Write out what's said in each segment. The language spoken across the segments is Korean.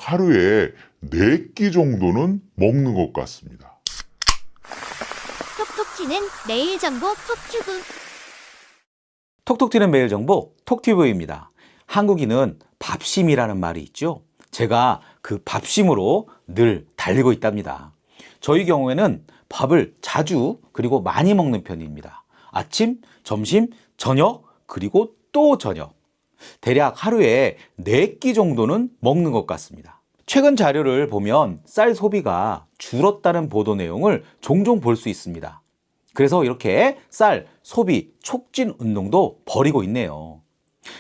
하루에 4끼 정도는 먹는 것 같습니다. 톡톡 튀는 매일 정보 톡튜브. 톡톡 튀는 매일 정보 톡튜브입니다. 한국인은 밥심이라는 말이 있죠. 제가 그 밥심으로 늘 달리고 있답니다. 저희 경우에는 밥을 자주 그리고 많이 먹는 편입니다. 아침, 점심, 저녁 그리고 또 저녁. 대략 하루에 4끼 정도는 먹는 것 같습니다. 최근 자료를 보면 쌀 소비가 줄었다는 보도 내용을 종종 볼 수 있습니다. 그래서 이렇게 쌀 소비 촉진 운동도 벌이고 있네요.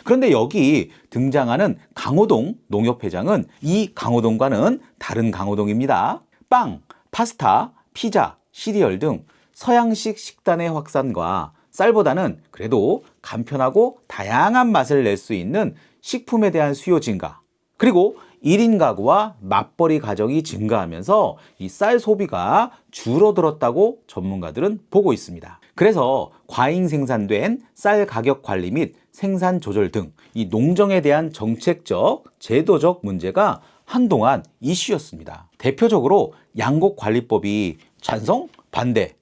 그런데 여기 등장하는 강호동 농협회장은 이 강호동과는 다른 강호동입니다. 빵, 파스타, 피자, 시리얼 등 서양식 식단의 확산과 쌀보다는 그래도 간편하고 다양한 맛을 낼 수 있는 식품에 대한 수요 증가, 그리고 1인 가구와 맞벌이 가정이 증가하면서 이 쌀 소비가 줄어들었다고 전문가들은 보고 있습니다. 그래서 과잉 생산된 쌀 가격 관리 및 생산 조절 등 이 농정에 대한 정책적, 제도적 문제가 한동안 이슈였습니다. 대표적으로 양곡관리법이 찬성, 반대,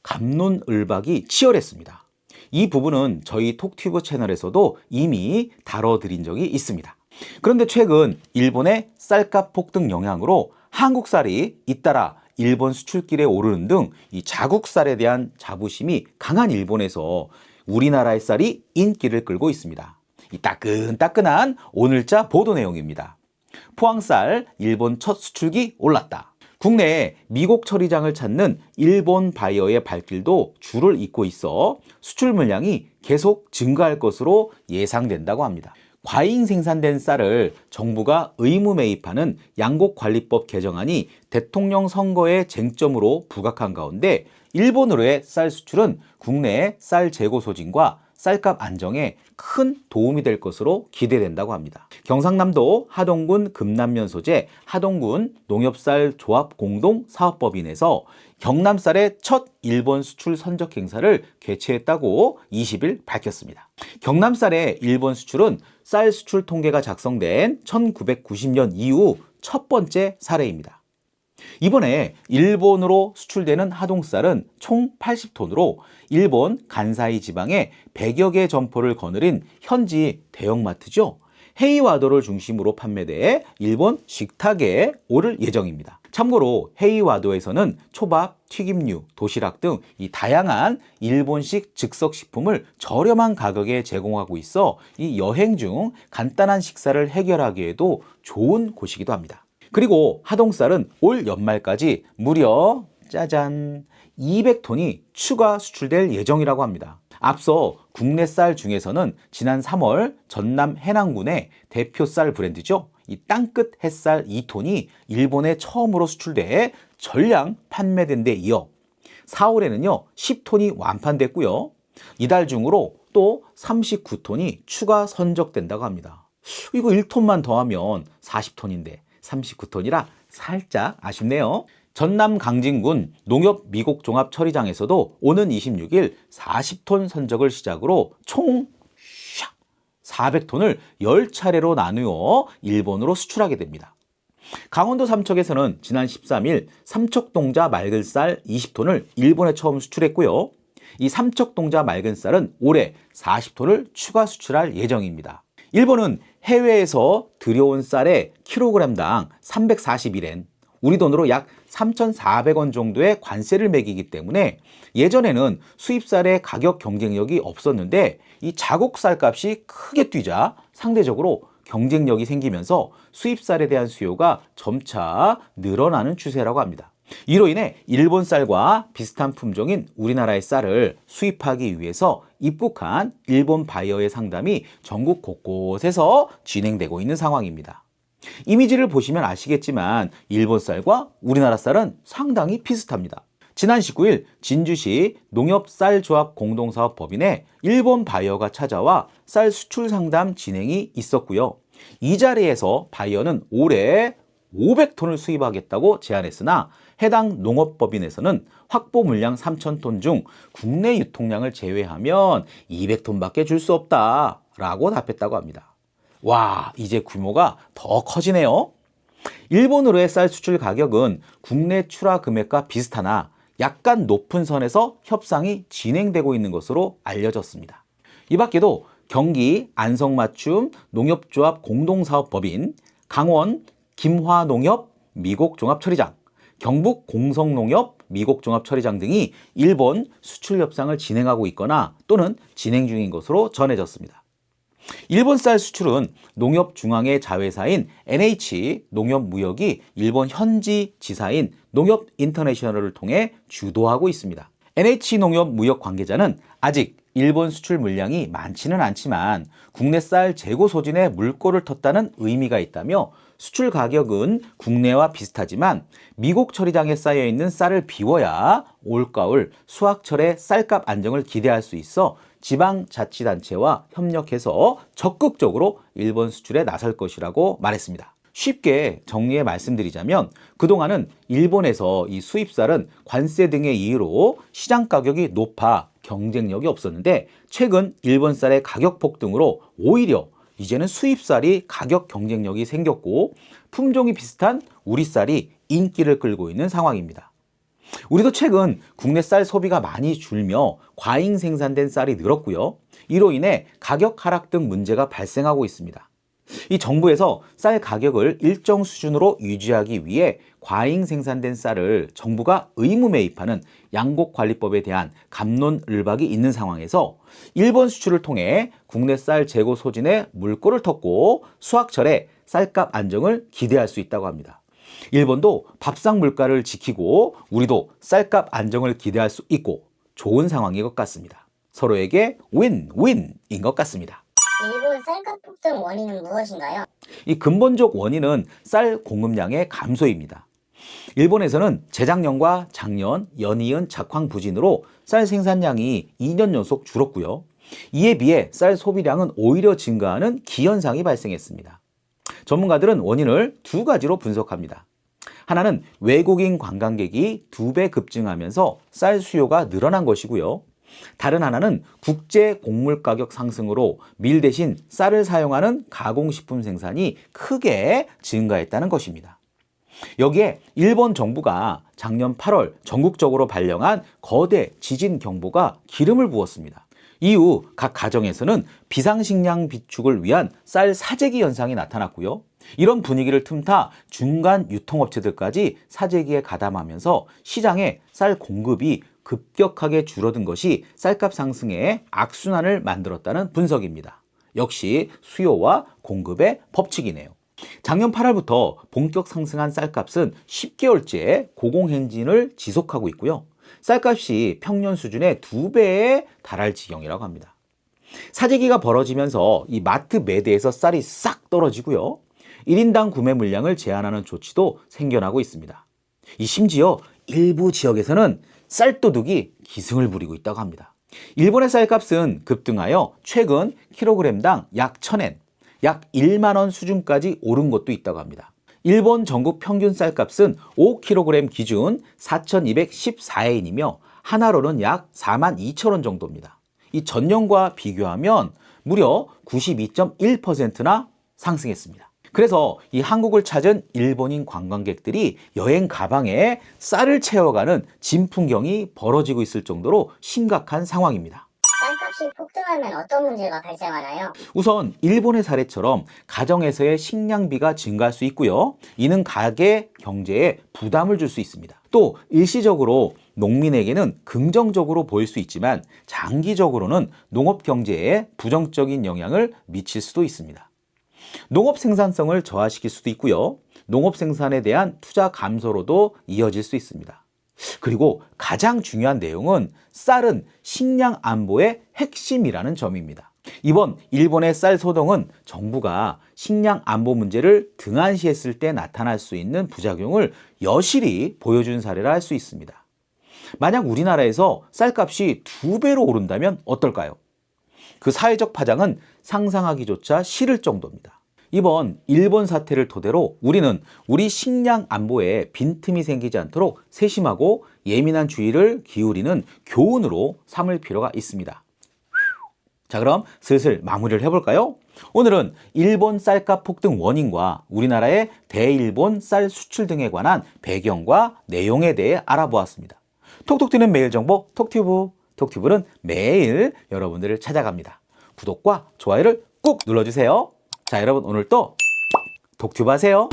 갑론을박이 치열했습니다. 이 부분은 저희 톡튜브 채널에서도 이미 다뤄드린 적이 있습니다. 그런데 최근 일본의 쌀값 폭등 영향으로 한국 쌀이 잇따라 일본 수출길에 오르는 등 이 자국 쌀에 대한 자부심이 강한 일본에서 우리나라의 쌀이 인기를 끌고 있습니다. 이 따끈따끈한 오늘자 보도 내용입니다. 포항쌀 일본 첫 수출기 올랐다. 국내에 미국 처리장을 찾는 일본 바이어의 발길도 줄을 잇고 있어 수출 물량이 계속 증가할 것으로 예상된다고 합니다. 과잉 생산된 쌀을 정부가 의무 매입하는 양곡관리법 개정안이 대통령 선거의 쟁점으로 부각한 가운데 일본으로의 쌀 수출은 국내의 쌀 재고 소진과 쌀값 안정에 큰 도움이 될 것으로 기대된다고 합니다. 경상남도 하동군 금남면 소재 하동군 농협쌀 조합 공동 사업법인에서 경남쌀의 첫 일본 수출 선적 행사를 개최했다고 20일 밝혔습니다. 경남쌀의 일본 수출은 쌀 수출 통계가 작성된 1990년 이후 첫 번째 사례입니다. 이번에 일본으로 수출되는 하동쌀은 총 80톤으로 일본 간사이 지방에 100여 개 점포를 거느린 현지 대형마트죠. 헤이와도를 중심으로 판매돼 일본 식탁에 오를 예정입니다. 참고로 헤이와도에서는 초밥, 튀김류, 도시락 등 이 다양한 일본식 즉석식품을 저렴한 가격에 제공하고 있어 이 여행 중 간단한 식사를 해결하기에도 좋은 곳이기도 합니다. 그리고 하동쌀은 올 연말까지 무려 짜잔 200톤이 추가 수출될 예정이라고 합니다. 앞서 국내 쌀 중에서는 지난 3월 전남 해남군의 대표 쌀 브랜드죠. 이 땅끝 햇살 2톤이 일본에 처음으로 수출돼 전량 판매된 데 이어 4월에는요 10톤이 완판됐고요. 이달 중으로 또 39톤이 추가 선적된다고 합니다. 이거 1톤만 더하면 40톤인데 39톤이라 살짝 아쉽네요. 전남 강진군 농협 미곡종합 처리장에서도 오는 26일 40톤 선적을 시작으로 총 400톤을 10차례로 나누어 일본으로 수출하게 됩니다. 강원도 삼척에서는 지난 13일 삼척동자 맑은쌀 20톤을 일본에 처음 수출했고요. 이 삼척동자 맑은쌀은 올해 40톤을 추가 수출할 예정입니다. 일본은 해외에서 들여온 쌀의 킬로그램당 341엔, 우리 돈으로 약 3,400원 정도의 관세를 매기기 때문에 예전에는 수입쌀의 가격 경쟁력이 없었는데 이 자국 쌀값이 크게 뛰자 상대적으로 경쟁력이 생기면서 수입쌀에 대한 수요가 점차 늘어나는 추세라고 합니다. 이로 인해 일본 쌀과 비슷한 품종인 우리나라의 쌀을 수입하기 위해서 입국한 일본 바이어의 상담이 전국 곳곳에서 진행되고 있는 상황입니다. 이미지를 보시면 아시겠지만 일본 쌀과 우리나라 쌀은 상당히 비슷합니다. 지난 19일 진주시 농협쌀조합 공동사업법인에 일본 바이어가 찾아와 쌀 수출 상담 진행이 있었고요. 이 자리에서 바이어는 올해 500톤을 수입하겠다고 제안했으나 해당 농업법인에서는 확보 물량 3,000톤 중 국내 유통량을 제외하면 200톤밖에 줄 수 없다라고 답했다고 합니다. 와, 이제 규모가 더 커지네요. 일본으로의 쌀 수출 가격은 국내 출하 금액과 비슷하나 약간 높은 선에서 협상이 진행되고 있는 것으로 알려졌습니다. 이 밖에도 경기 안성맞춤 농협조합 공동사업법인, 강원 김화농협 미곡종합처리장, 경북 공성농협 미곡종합처리장 등이 일본 수출 협상을 진행하고 있거나 또는 진행 중인 것으로 전해졌습니다. 일본 쌀 수출은 농협중앙회 자회사인 NH 농협무역이 일본 현지 지사인 농협인터내셔널을 통해 주도하고 있습니다. NH 농협무역 관계자는 아직 일본 수출 물량이 많지는 않지만 국내 쌀 재고 소진에 물꼬를 텄다는 의미가 있다며 수출 가격은 국내와 비슷하지만 미국 처리장에 쌓여 있는 쌀을 비워야 올가을 수확철에 쌀값 안정을 기대할 수 있어 지방자치단체와 협력해서 적극적으로 일본 수출에 나설 것이라고 말했습니다. 쉽게 정리해 말씀드리자면 그동안은 일본에서 이 수입쌀은 관세 등의 이유로 시장 가격이 높아 경쟁력이 없었는데 최근 일본 쌀의 가격 폭등으로 오히려 이제는 수입쌀이 가격 경쟁력이 생겼고 품종이 비슷한 우리 쌀이 인기를 끌고 있는 상황입니다. 우리도 최근 국내 쌀 소비가 많이 줄며 과잉 생산된 쌀이 늘었고요. 이로 인해 가격 하락 등 문제가 발생하고 있습니다. 이 정부에서 쌀 가격을 일정 수준으로 유지하기 위해 과잉 생산된 쌀을 정부가 의무 매입하는 양곡관리법에 대한 갑론을박이 있는 상황에서 일본 수출을 통해 국내 쌀 재고 소진에 물꼬를 텄고 수확철에 쌀값 안정을 기대할 수 있다고 합니다. 일본도 밥상 물가를 지키고 우리도 쌀값 안정을 기대할 수 있고 좋은 상황인 것 같습니다. 서로에게 윈윈인 것 같습니다. 일본 쌀값 폭등 원인은 무엇인가요? 이 근본적 원인은 쌀 공급량의 감소입니다. 일본에서는 재작년과 작년 연이은 작황 부진으로 쌀 생산량이 2년 연속 줄었고요. 이에 비해 쌀 소비량은 오히려 증가하는 기현상이 발생했습니다. 전문가들은 원인을 두 가지로 분석합니다. 하나는 외국인 관광객이 2배 급증하면서 쌀 수요가 늘어난 것이고요. 다른 하나는 국제 곡물 가격 상승으로 밀 대신 쌀을 사용하는 가공식품 생산이 크게 증가했다는 것입니다. 여기에 일본 정부가 작년 8월 전국적으로 발령한 거대 지진 경보가 기름을 부었습니다. 이후 각 가정에서는 비상식량 비축을 위한 쌀 사재기 현상이 나타났고요. 이런 분위기를 틈타 중간 유통업체들까지 사재기에 가담하면서 시장에 쌀 공급이 급격하게 줄어든 것이 쌀값 상승에 악순환을 만들었다는 분석입니다. 역시 수요와 공급의 법칙이네요. 작년 8월부터 본격 상승한 쌀값은 10개월째 고공행진을 지속하고 있고요. 쌀값이 평년 수준의 2배에 달할 지경이라고 합니다. 사재기가 벌어지면서 이 마트 매대에서 쌀이 싹 떨어지고요. 1인당 구매 물량을 제한하는 조치도 생겨나고 있습니다. 심지어 일부 지역에서는 쌀도둑이 기승을 부리고 있다고 합니다. 일본의 쌀값은 급등하여 최근 킬로그램당 약 1,000엔, 약 1만 원 수준까지 오른 것도 있다고 합니다. 일본 전국 평균 쌀값은 5kg 기준 4,214엔이며 하나로는 약 42,000원 정도입니다. 이 전년과 비교하면 무려 92.1%나 상승했습니다. 그래서 이 한국을 찾은 일본인 관광객들이 여행 가방에 쌀을 채워가는 진풍경이 벌어지고 있을 정도로 심각한 상황입니다. 쌀값이 폭등하면 어떤 문제가 발생하나요? 우선 일본의 사례처럼 가정에서의 식량비가 증가할 수 있고요. 이는 가계 경제에 부담을 줄 수 있습니다. 또 일시적으로 농민에게는 긍정적으로 보일 수 있지만 장기적으로는 농업 경제에 부정적인 영향을 미칠 수도 있습니다. 농업 생산성을 저하시킬 수도 있고요. 농업 생산에 대한 투자 감소로도 이어질 수 있습니다. 그리고 가장 중요한 내용은 쌀은 식량 안보의 핵심이라는 점입니다. 이번 일본의 쌀 소동은 정부가 식량 안보 문제를 등한시했을 때 나타날 수 있는 부작용을 여실히 보여준 사례라 할 수 있습니다. 만약 우리나라에서 쌀값이 2배로 오른다면 어떨까요? 그 사회적 파장은 상상하기조차 싫을 정도입니다. 이번 일본 사태를 토대로 우리는 우리 식량 안보에 빈틈이 생기지 않도록 세심하고 예민한 주의를 기울이는 교훈으로 삼을 필요가 있습니다. 자, 그럼 슬슬 마무리를 해볼까요? 오늘은 일본 쌀값 폭등 원인과 우리나라의 대일본 쌀 수출 등에 관한 배경과 내용에 대해 알아보았습니다. 톡톡 튀는 매일 정보 톡튜브. 톡튜브는 매일 여러분들을 찾아갑니다. 구독과 좋아요를 꾹 눌러주세요. 자, 여러분 오늘 또 톡튜브 하세요.